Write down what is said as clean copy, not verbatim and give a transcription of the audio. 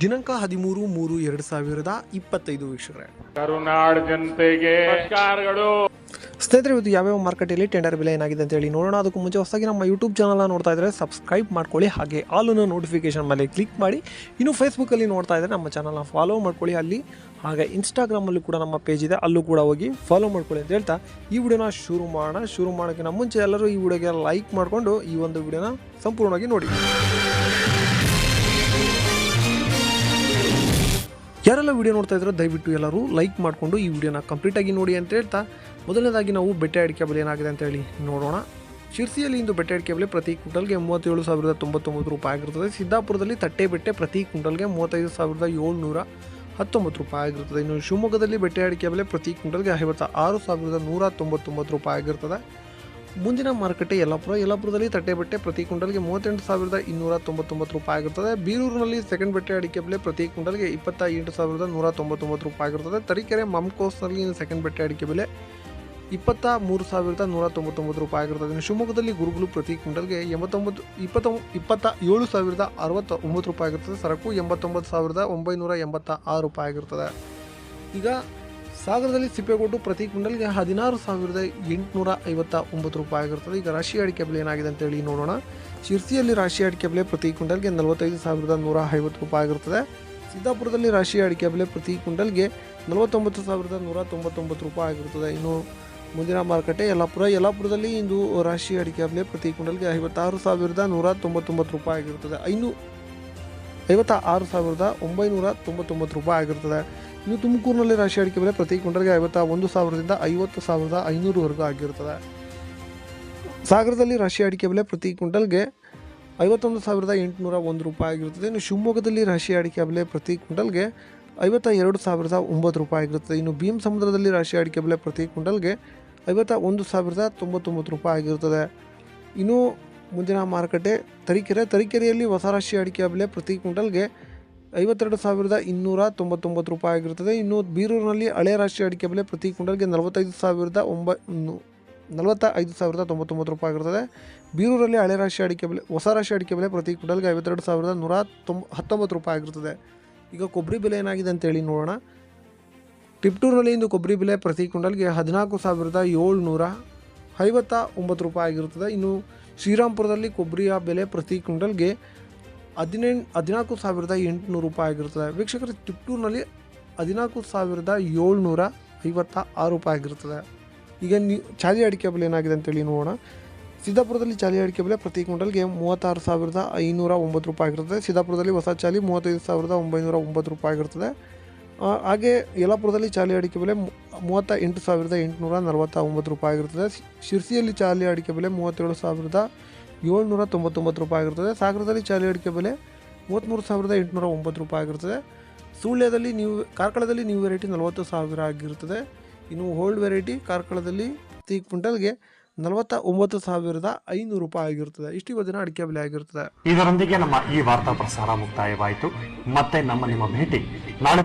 ದಿನಾಂಕ 13/3/2025 ವೀಕ್ಷಕರೇ. ಕರುನಾಡ ಜನತೆಗೆ ನಮಸ್ಕಾರಗಳು. ಸ್ನೇಹಿತರೆ, ಇವತ್ತು ಯಾವ್ಯಾವ ಮಾರ್ಕೆಟಲ್ಲಿ ಟೆಂಡರ್ ಬೆಲೆ ಏನಾಗಿದೆ ಅಂತ ಹೇಳಿ ನೋಡೋಣ. ಅದಕ್ಕೂ ಮುಂಚೆ ಹೊಸದಾಗಿ ನಮ್ಮ ಯೂಟ್ಯೂಬ್ ಚಾನಲ್ನ ನೋಡ್ತಾ ಇದ್ದರೆ ಸಬ್ಸ್ಕ್ರೈಬ್ ಮಾಡ್ಕೊಳ್ಳಿ, ಹಾಗೆ ಆಲ್ ನೋಟಿಫಿಕೇಶನ್ ಮೇಲೆ ಕ್ಲಿಕ್ ಮಾಡಿ. ಇನ್ನು ಫೇಸ್ಬುಕ್ಕಲ್ಲಿ ನೋಡ್ತಾ ಇದ್ದರೆ ನಮ್ಮ ಚಾನಲ್ನ ಫಾಲೋ ಮಾಡ್ಕೊಳ್ಳಿ ಅಲ್ಲಿ, ಹಾಗೆ ಇನ್ಸ್ಟಾಗ್ರಾಮಲ್ಲೂ ಕೂಡ ನಮ್ಮ ಪೇಜ್ ಇದೆ, ಅಲ್ಲೂ ಕೂಡ ಹೋಗಿ ಫಾಲೋ ಮಾಡ್ಕೊಳ್ಳಿ ಅಂತ ಹೇಳ್ತಾ ಈ ವಿಡಿಯೋನ ಶುರು ಮಾಡೋಕ್ಕಿಂತ ಮುಂಚೆ ಎಲ್ಲರೂ ಈ ವಿಡಿಯೋಗೆ ಲೈಕ್ ಮಾಡಿಕೊಂಡು ಈ ಒಂದು ವಿಡಿಯೋನ ಸಂಪೂರ್ಣವಾಗಿ ನೋಡಿ. ಯಾರೆಲ್ಲ ವಿಡಿಯೋ ನೋಡ್ತಾ ಇದ್ರೋ ದಯವಿಟ್ಟು ಎಲ್ಲರೂ ಲೈಕ್ ಮಾಡಿಕೊಂಡು ಈ ವಿಡಿಯೋನ ಕಂಪ್ಲೀಟಾಗಿ ನೋಡಿ ಅಂತ ಹೇಳ್ತಾ, ಮೊದಲನೇದಾಗಿ ನಾವು ಬೆಟ್ಟೆ ಅಡಿಕೆ ಬೆಲೆ ಏನಾಗಿದೆ ಅಂತ ಹೇಳಿ ನೋಡೋಣ. ಶಿರ್ಸಿಯಲ್ಲಿ ಇಂದು ಬೆಟ್ಟೆ ಅಡಿಕೆ ಬೆಲೆ ಪ್ರತಿ ಕ್ವಿಂಟಲ್ಗೆ 37,099 ರೂಪಾಯಿ ಆಗಿರುತ್ತದೆ. ಸಿದ್ದಾಪುರದಲ್ಲಿ ತಟ್ಟೆ ಬೆಟ್ಟೆ ಪ್ರತಿ ಕ್ವಿಂಟಲ್ಗೆ 35,719 ರೂಪಾಯಿ ಆಗಿರುತ್ತದೆ. ಇನ್ನು ಶಿವಮೊಗ್ಗದಲ್ಲಿ ಬೆಟ್ಟೆ ಅಡಿಕೆ ಬೆಲೆ ಪ್ರತಿ ಕ್ವಿಂಟಲ್ಗೆ 56,199 ರೂಪಾಯಿ ಆಗಿರುತ್ತದೆ. ಮುಂದಿನ ಮಾರುಕಟ್ಟೆ ಯಲ್ಲಾಪುರದಲ್ಲಿ ತಟ್ಟೆ ಬೆಟ್ಟೆ ಪ್ರತಿ ಕ್ವಿಂಟಲ್ಗೆ 38,299 ರೂಪಾಯಿ ಆಗಿರುತ್ತದೆ. ಬೀರೂರಿನಲ್ಲಿ ಸೆಕೆಂಡ್ ಬೆಟ್ಟೆ ಅಡಿಕೆ ಬೆಲೆ ಪ್ರತಿ ಕ್ವಿಂಟಲ್ಗೆ 28,199 ರೂಪಾಯಿ ಆಗಿರುತ್ತದೆ. ತರೀಕೆರೆ ಮಮ್ಕೋಸ್ನಲ್ಲಿ ಸೆಕೆಂಡ್ ಬೆಟ್ಟೆ ಅಡಿಕೆ ಬೆಲೆ 23,199 ರೂಪಾಯಿ ಆಗಿರುತ್ತದೆ. ಇನ್ನು ಶಿವಮೊಗ್ಗದಲ್ಲಿ ಗುರುಗುಲು ಪ್ರತಿ ಕ್ವಿಂಟಲ್ಗೆ 27,069 ರೂಪಾಯಿ ಆಗಿರುತ್ತದೆ. ಸರಕು 89,986 ರೂಪಾಯಿ ಆಗಿರುತ್ತದೆ. ಈಗ ಸಾಗರದಲ್ಲಿ ಸಿಪ್ಪೆಗೋಟು ಪ್ರತಿ ಕ್ವಿಂಟಲ್ಗೆ 16,859 ರೂಪಾಯಿ ಆಗಿರುತ್ತದೆ. ಈಗ ರಾಶಿ ಅಡಿಕೆ ಬೆಲೆ ಏನಾಗಿದೆ ಅಂತೇಳಿ ನೋಡೋಣ. ಶಿರ್ಸಿಯಲ್ಲಿ ರಾಶಿ ಅಡಿಕೆ ಬೆಲೆ ಪ್ರತಿ ಕ್ವಿಂಟಲ್ಗೆ 45,150 ರೂಪಾಯಿ ಆಗಿರುತ್ತದೆ. ಸಿದ್ದಾಪುರದಲ್ಲಿ ರಾಶಿ ಅಡಿಕೆ ಬೆಲೆ ಪ್ರತಿ ಕ್ವಿಂಟಲ್ಗೆ 49,199 ರೂಪಾಯಿ ಆಗಿರುತ್ತದೆ. ಇನ್ನು ಮುಂದಿನ ಮಾರುಕಟ್ಟೆ ಯಲ್ಲಾಪುರದಲ್ಲಿ ಇಂದು ರಾಶಿ ಅಡಿಕೆ ಬೆಲೆ ಪ್ರತಿ ಕ್ವಿಂಟಲ್ಗೆ 56,199 ರೂಪಾಯಿ ಆಗಿರುತ್ತದೆ. 56,999 ರೂಪಾಯಿ ಆಗಿರುತ್ತದೆ. ಇನ್ನು ತುಮಕೂರಿನಲ್ಲಿ ರಾಶಿ ಅಡಿಕೆ ಬೆಲೆ ಪ್ರತಿ ಕ್ವಿಂಟಲ್ಗೆ 51,000ದಿಂದ 50,500ವರೆಗೂ ಆಗಿರುತ್ತದೆ. ಸಾಗರದಲ್ಲಿ ರಾಶಿ ಅಡಿಕೆ ಬೆಲೆ ಪ್ರತಿ ಕ್ವಿಂಟಲ್ಗೆ 51,801 ರೂಪಾಯಿ ಆಗಿರುತ್ತದೆ. ಇನ್ನು ಶಿವಮೊಗ್ಗದಲ್ಲಿ ರಾಶಿ ಅಡಿಕೆ ಬೆಲೆ ಪ್ರತಿ ಕ್ವಿಂಟಲ್ಗೆ 52,009 ರೂಪಾಯಿ ಆಗಿರುತ್ತದೆ. ಇನ್ನು ಭೀಮ್ ಸಮುದ್ರದಲ್ಲಿ ರಾಶಿ ಅಡಿಕೆ ಬೆಲೆ ಪ್ರತಿ ಕ್ವಿಂಟಲ್ಗೆ 51,099 ರೂಪಾಯಿ ಆಗಿರುತ್ತದೆ. ಇನ್ನು ಮುಂದಿನ ಮಾರುಕಟ್ಟೆ ತರೀಕೆರೆಯಲ್ಲಿ ಹೊಸ ರಾಶಿ ಅಡಿಕೆ ಬೆಲೆ ಪ್ರತಿ ಕ್ವಿಂಟಲ್ಗೆ 52,299 ರೂಪಾಯಿ ಆಗಿರುತ್ತದೆ. ಇನ್ನು ಬೀರೂರಿನಲ್ಲಿ ಹಳೆ ರಾಶಿ ಅಡಿಕೆ ಬೆಲೆ ಪ್ರತಿ ಕ್ವಿಂಟಲ್ಗೆ 45,099 ರೂಪಾಯಿ ಆಗಿರುತ್ತದೆ. ಬೀರೂರಲ್ಲಿ ಹಳೆ ರಾಶಿ ಅಡಿಕೆ ಬೆಲೆ ಹೊಸ ರಾಶಿ ಅಡಿಕೆ ಬೆಲೆ ಪ್ರತಿ ಕ್ವಿಂಟಲ್ಗೆ 52,119 ರೂಪಾಯಿ ಆಗಿರುತ್ತದೆ. ಈಗ ಕೊಬ್ಬರಿ ಬೆಲೆ ಏನಾಗಿದೆ ಅಂತೇಳಿ ನೋಡೋಣ. ಟಿಪ್ಟೂರಿನಲ್ಲಿ ಇಂದು ಕೊಬ್ಬರಿ ಬೆಲೆ ಪ್ರತಿ ಕ್ವಿಂಟಲ್ಗೆ 14,759 ರೂಪಾಯಿ ಆಗಿರುತ್ತದೆ. ಇನ್ನು ಶ್ರೀರಾಮ್ಪುರದಲ್ಲಿ ಕೊಬ್ಬರಿಯ ಬೆಲೆ ಪ್ರತಿ ಕ್ವಿಂಟಲ್ಗೆ 14,800 ರೂಪಾಯಿ ಆಗಿರುತ್ತದೆ. ವೀಕ್ಷಕರು, ಟಿಪ್ಟೂರಿನಲ್ಲಿ 14,756 ರೂಪಾಯಿ ಆಗಿರುತ್ತದೆ. ಈಗ ಚಾಲಿ ಅಡಿಕೆ ಬೆಲೆ ಏನಾಗಿದೆ ಅಂತೇಳಿ ನೋಡೋಣ. ಸಿದ್ದಾಪುರದಲ್ಲಿ ಚಾಲಿ ಅಡಿಕೆ ಬೆಲೆ ಪ್ರತಿ ಕ್ವಿಂಟಲ್ಗೆ 36,509 ರೂಪಾಯಿ ಆಗಿರುತ್ತದೆ. ಸಿದ್ದಾಪುರದಲ್ಲಿ ಹೊಸ ಚಾಲಿ 35,909 ರೂಪಾಯಿ ಆಗಿರುತ್ತದೆ. ಹಾಗೆ ಯಲ್ಲಾಪುರದಲ್ಲಿ ಚಾಲಿ ಅಡಿಕೆ ಬೆಲೆ 38,849 ರೂಪಾಯಿ ಆಗಿರುತ್ತದೆ. ಶಿರ್ಸಿಯಲ್ಲಿ ಚಾಲಿ ಅಡಿಕೆ ಬೆಲೆ 37,799 ರೂಪಾಯಿ ಆಗಿರುತ್ತದೆ. ಸಾಗರದಲ್ಲಿ ಚಾಲಿ ಅಡಿಕೆ ಬೆಲೆ 33,809 ರೂಪಾಯಿ ಆಗಿರುತ್ತದೆ. ಸುಳ್ಯದಲ್ಲಿ ಕಾರ್ಕಳದಲ್ಲಿ ನ್ಯೂ ವೆರೈಟಿ 40,000 ಆಗಿರುತ್ತದೆ. ಇನ್ನು ಓಲ್ಡ್ ವೆರೈಟಿ ಕಾರ್ಕಳದಲ್ಲಿ ಪ್ರತಿ ಕ್ವಿಂಟಲ್ಗೆ 49,500 ರೂಪಾಯಿ ಆಗಿರುತ್ತದೆ. ಇಷ್ಟು ಇವತ್ತಿನ ಅಡಿಕೆ ಬೆಲೆ ಆಗಿರುತ್ತದೆ. ಇದರೊಂದಿಗೆ ನಮ್ಮ ಈ ವಾರ್ತಾ ಪ್ರಸಾರ ಮುಕ್ತಾಯವಾಯಿತು. ಮತ್ತೆ ನಿಮ್ಮ ಭೇಟಿ ನಾಳೆ